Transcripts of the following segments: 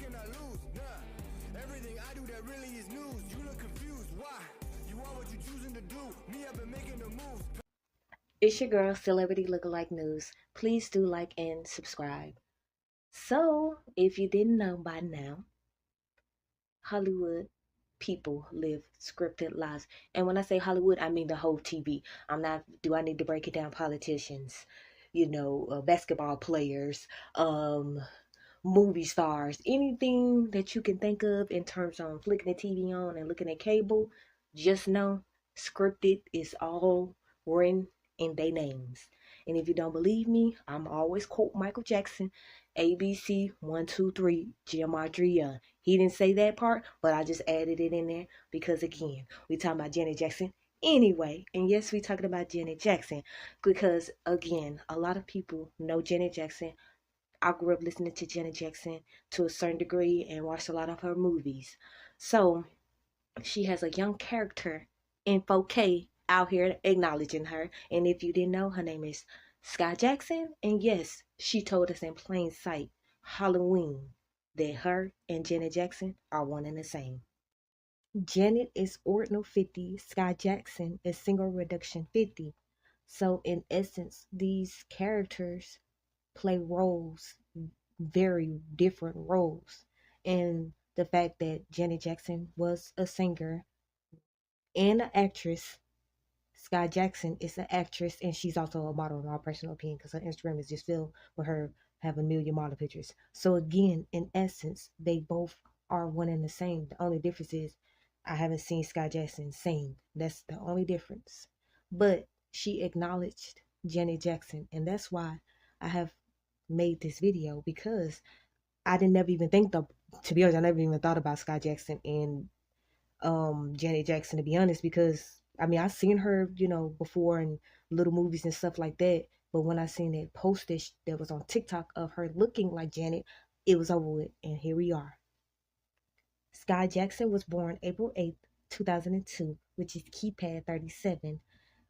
can I lose? Nah. Everything I do that really is news. You look confused. Why? You are what you choosing to do. Me, I've been making the moves. It's your girl, Celebrity Lookalike News. Please do like and subscribe. So, if you didn't know by now, Hollywood people live scripted lives. And when I say Hollywood, I mean the whole TV. Do I need to break it down? Politicians, basketball players, movie stars, anything that you can think of in terms of flicking the TV on and looking at cable, just know scripted is all written in their names. And if you don't believe me, I'm always quote Michael Jackson, ABC 123 Gematria. He didn't say that part, but I just added it in there because again, we talking about Janet Jackson anyway. And yes, we talking about Janet Jackson because again, a lot of people know Janet Jackson. I grew up listening to Janet Jackson to a certain degree and watched a lot of her movies. So she has a young character in 4K out here acknowledging her. And if you didn't know, her name is Skai Jackson. And yes, she told us in plain sight, Halloween, that her and Janet Jackson are one and the same. Janet is ordinal 50, Skai Jackson is single reduction 50. So in essence, these characters play roles, very different roles. And the fact that Janet Jackson was a singer and an actress, Skai Jackson is an actress, and she's also a model in my personal opinion because her Instagram is just filled with her having a million model pictures. So again, in essence, they both are one and the same. The only difference is I haven't seen Skai Jackson sing. That's the only difference. But she acknowledged Janet Jackson, and that's why I have made this video because I didn't never even think to be honest, I never even thought about Skai Jackson and Janet Jackson to be honest, because I mean I've seen her, before in little movies and stuff like that. But when I seen that postage that was on TikTok of her looking like Janet, it was over with, and here we are. Skai Jackson was born April 8th, 2002, which is keypad 37.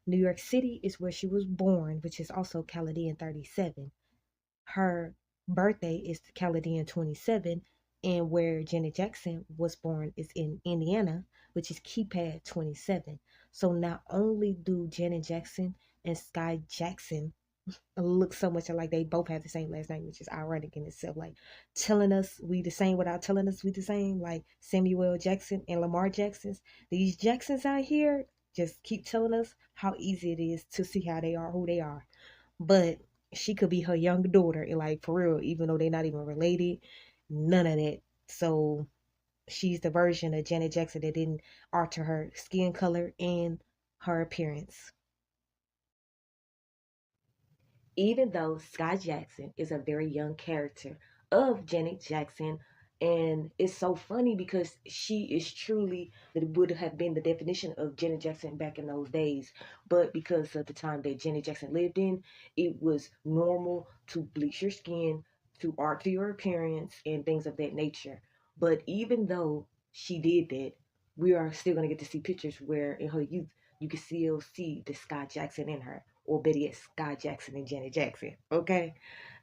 New York City is where she was born, which is also Chaldean 37. Her birthday is Chaldean 27, and where Janet Jackson was born is in Indiana, which is keypad 27. So not only do Janet Jackson and Skai Jackson look so much alike, they both have the same last name, which is ironic in itself. Like telling us we the same without telling us we the same, like Samuel Jackson and Lamar Jacksons. These Jacksons out here just keep telling us how easy it is to see how they are, who they are. But she could be her young daughter, and like for real, even though they're not even related, none of that. So she's the version of Janet Jackson that didn't alter her skin color and her appearance. Even though Skai Jackson is a very young character of Janet Jackson, and it's so funny because she is truly that would have been the definition of Janet Jackson back in those days. But because of the time that Janet Jackson lived in, it was normal to bleach your skin, to alter your appearance, and things of that nature. But even though she did that, we are still going to get to see pictures where in her youth you can still see the Skai Jackson in her, or better yet, Skai Jackson and Janet Jackson. Okay,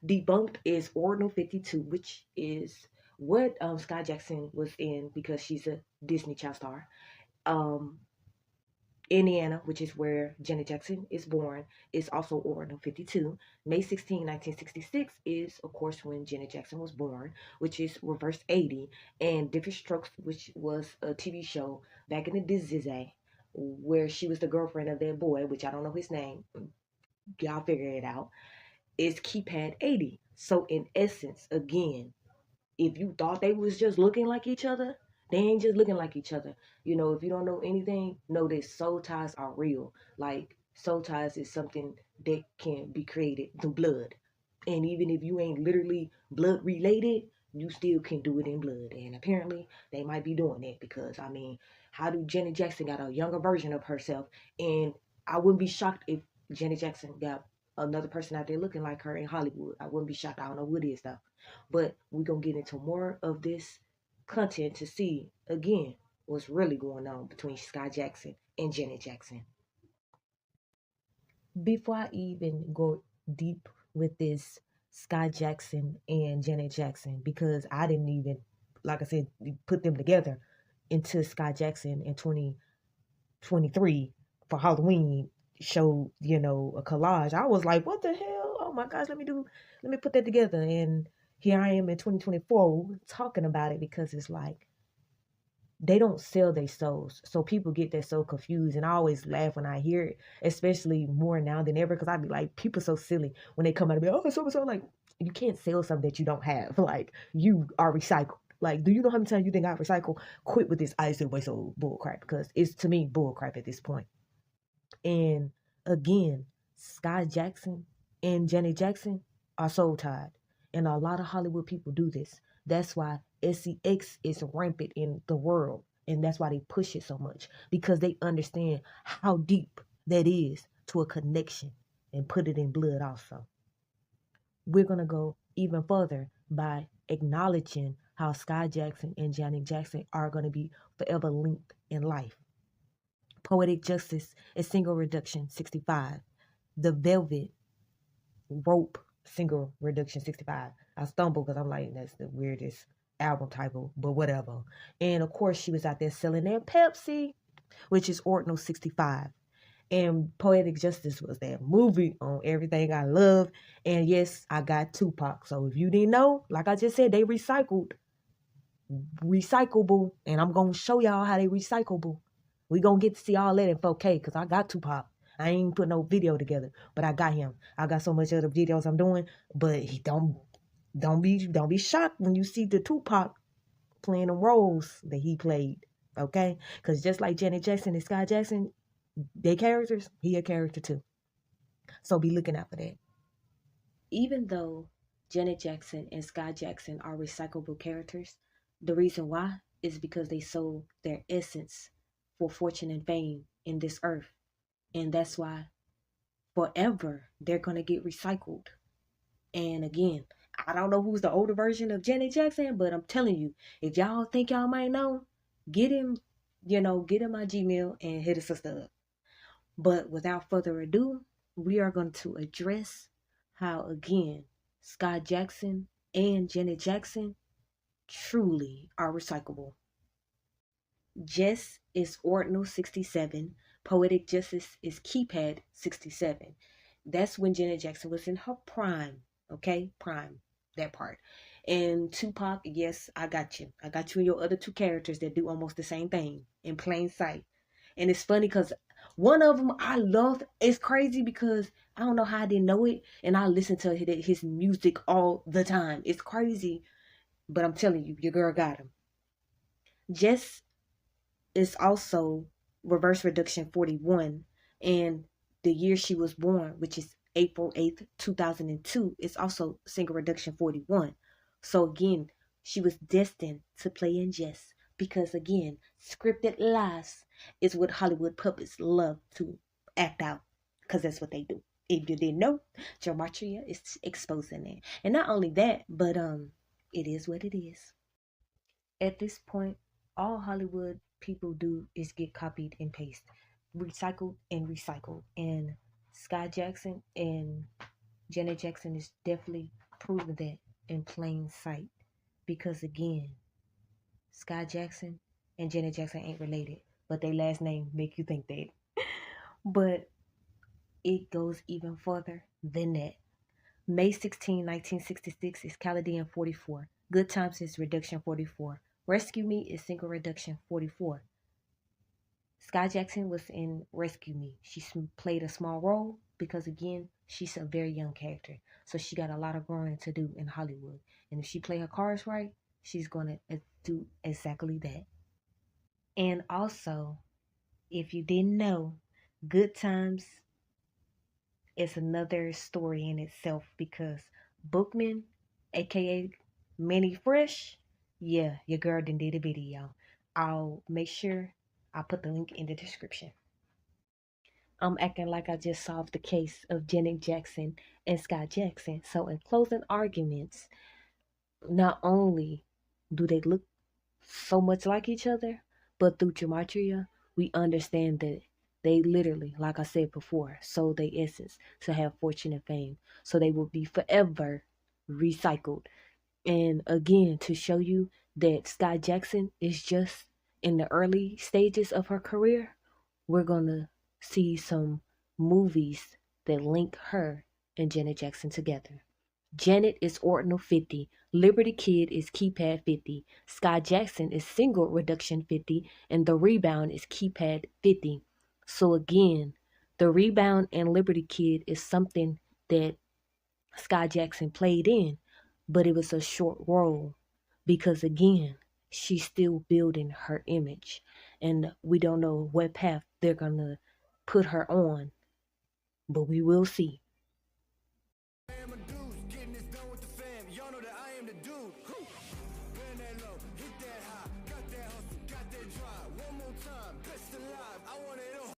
Debunked is Ordinal 52, which is what Skai Jackson was in because she's a Disney child star. Um, Indiana, which is where Janet Jackson is born, is also Ordinal 52. May 16, 1966 is, of course, when Janet Jackson was born, which is Reverse 80. And Different Strokes, which was a TV show back in the Disney, where she was the girlfriend of that boy, which I don't know his name. Y'all figure it out, is keypad 80. So in essence, again, if you thought they was just looking like each other, they ain't just looking like each other. If you don't know anything, know that soul ties are real. Like soul ties is something that can be created through blood. And even if you ain't literally blood related, you still can do it in blood. And apparently they might be doing it because I mean, how do Janet Jackson got a younger version of herself? And I wouldn't be shocked if Janet Jackson got another person out there looking like her in Hollywood. I wouldn't be shocked. I don't know who it is though. But we're gonna get into more of this content to see again what's really going on between Skai Jackson and Janet Jackson. Before I even go deep with this Skai Jackson and Janet Jackson, because I didn't even like I said, put them together into Skai Jackson in 2023 for Halloween showed, a collage. I was like, what the hell? Oh my gosh, let me put that together. And here I am in 2024 talking about it because it's like they don't sell their souls. So people get that so confused. And I always laugh when I hear it, especially more now than ever, because I'd be like, people so silly when they come out and be, oh, so, like, you can't sell something that you don't have. Like, you are recycled. Like, do you know how many times you think I recycle? Quit with this I said wait so bull crap, because it's, to me, bull crap at this point. And again, Skai Jackson and Janet Jackson are soul tied. And a lot of Hollywood people do this. That's why SCX is rampant in the world. And that's why they push it so much. Because they understand how deep that is to a connection and put it in blood also. We're going to go even further by acknowledging how Skai Jackson and Janet Jackson are going to be forever linked in life. Poetic Justice is single reduction 65. The Velvet Rope single reduction 65. I stumbled because I'm like, that's the weirdest album title, but whatever. And of course, she was out there selling that Pepsi, which is Ordinal 65. And Poetic Justice was that movie on Everything I Love. And yes, I got Tupac. So if you didn't know, like I just said, they recyclable. And I'm going to show y'all how they recyclable. We going to get to see all that in 4K because I got Tupac. I ain't put no video together, but I got him. I got so much other videos I'm doing, but he don't be shocked when you see the Tupac playing the roles that he played, okay? Because just like Janet Jackson and Skai Jackson, they characters, he a character too. So be looking out for that. Even though Janet Jackson and Skai Jackson are recyclable characters, the reason why is because they sold their essence for fortune and fame in this earth. And that's why forever they're going to get recycled. And again, I don't know who's the older version of Janet Jackson, but I'm telling you, if y'all think y'all might know, get him my Gmail and hit us up. But without further ado, we are going to address how, again, Skai Jackson and Janet Jackson truly are recyclable. Jess is Ordinal 67. Poetic Justice is Keypad 67. That's when Janet Jackson was in her prime. Okay? Prime. That part. And Tupac, yes, I got you. I got you and your other two characters that do almost the same thing in plain sight. And it's funny because one of them I love. It's crazy because I don't know how I didn't know it. And I listen to his music all the time. It's crazy. But I'm telling you, your girl got him. Jess is also reverse reduction 41, and the year she was born, which is April 8th, 2002, is also single reduction 41. So again, she was destined to play in Jess because again, scripted lies is what Hollywood puppets love to act out because that's what they do. If you didn't know, Gematria is exposing it. And not only that, but it is what it is. At this point, all Hollywood people do is get copied and paste, recycled and recycled. And Skai Jackson and Janet Jackson is definitely proving that in plain sight. Because again, Skai Jackson and Janet Jackson ain't related, but their last name make you think that. But it goes even further than that. May 16, 1966 is Caladian 44. Good Times is Reduction 44. Rescue Me is single reduction 44. Skai Jackson was in Rescue Me. She played a small role because, again, she's a very young character. So she got a lot of growing to do in Hollywood. And if she play her cards right, she's going to do exactly that. And also, if you didn't know, Good Times is another story in itself because Bookman, aka Manny Fresh, yeah, your girl done did a video. I'll make sure I put the link in the description. I'm acting like I just solved the case of Janet Jackson and Skai Jackson. So in closing arguments, not only do they look so much like each other, but through gematria, we understand that they literally, like I said before, sold their essence to have fortune and fame. So they will be forever recycled And again, to show you that Skai Jackson is just in the early stages of her career, we're going to see some movies that link her and Janet Jackson together. Janet is ordinal 50. Liberty Kid is keypad 50. Skai Jackson is single reduction 50. And the rebound is keypad 50. So again, the rebound and Liberty Kid is something that Skai Jackson played in, but it was a short role because again, she's still building her image and we don't know what path they're going to put her on, but we will see.